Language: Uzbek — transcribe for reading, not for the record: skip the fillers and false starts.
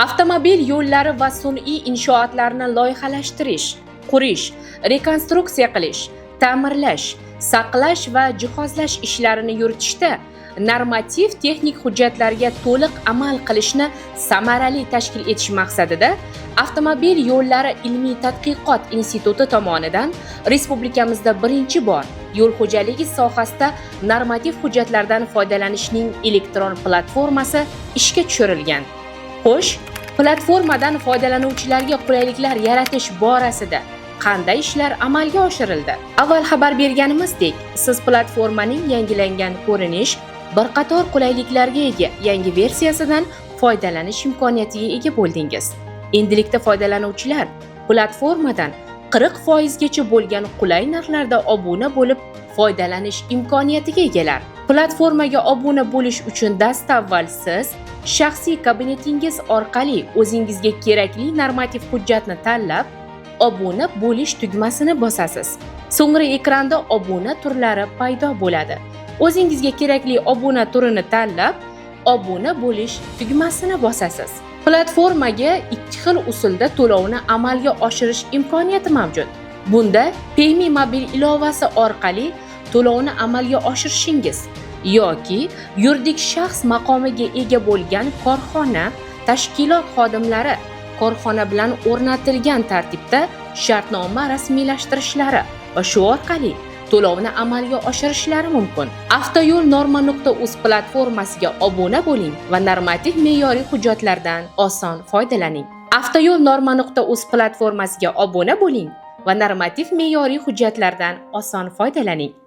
Avtomobil yo'llari va sun'iy inshootlarni loyihalashtirish, qurish, rekonstruksiya qilish, ta'mirlash, saqlash va jihozlash ishlarini yuritishda normativ texnik hujjatlarga to'liq amal qilishni samarali tashkil etish maqsadida Avtomobil yo'llari ilmiy tadqiqot instituti tomonidan respublikamizda birinchi bor yo'l xo'jaligi sohasida normativ hujjatlardan foydalanishning elektron platformasi ishga tushirilgan. Xo'sh, platformadan foydalanuvchilarga qulayliklar yaratish borasida qanday ishlar amalga oshirildi? Avval xabar berganimizdek, siz platformaning yangilangan ko'rinish, bir qator qulayliklarga ega yangi versiyasidan foydalanish imkoniyatiga ega bo'ldingiz. Endilikda foydalanuvchilar platformadan 40% gacha bo'lgan qulay narxlarda obuna bo'lib, foydalanish imkoniyatiga egalar. Platformaga obuna bo'lish uchun dastavval siz shaxsiy kabinetingiz orqali o'zingizga kerakli normativ hujjatni tanlab, obuna bo'lish tugmasini bosasiz. So'ngra ekranda obuna turlari paydo bo'ladi. O'zingizga kerakli obuna turini tanlab, obuna bo'lish tugmasini bosasiz. Platformaga ikki xil usulda to'lovni amalga oshirish imkoniyati mavjud. Bunda Payme mobil ilovasi orqali to'lovni amalga oshirishingiz yoki yuridik shaxs maqomiga ega bo'lgan korxona, tashkilot xodimlari korxona bilan o'rnatilgan tartibda shartnoma rasmiylashtirishlari va shu orqali to'lovni amalga oshirishlari mumkin. Avtoyo'l norma.uz platformasiga obuna bo'ling va normativ me'yoriy hujjatlardan oson foydalaning. Avtoyo'l norma.uz platformasiga obuna bo'ling va normativ me'yoriy hujjatlardan oson foydalaning.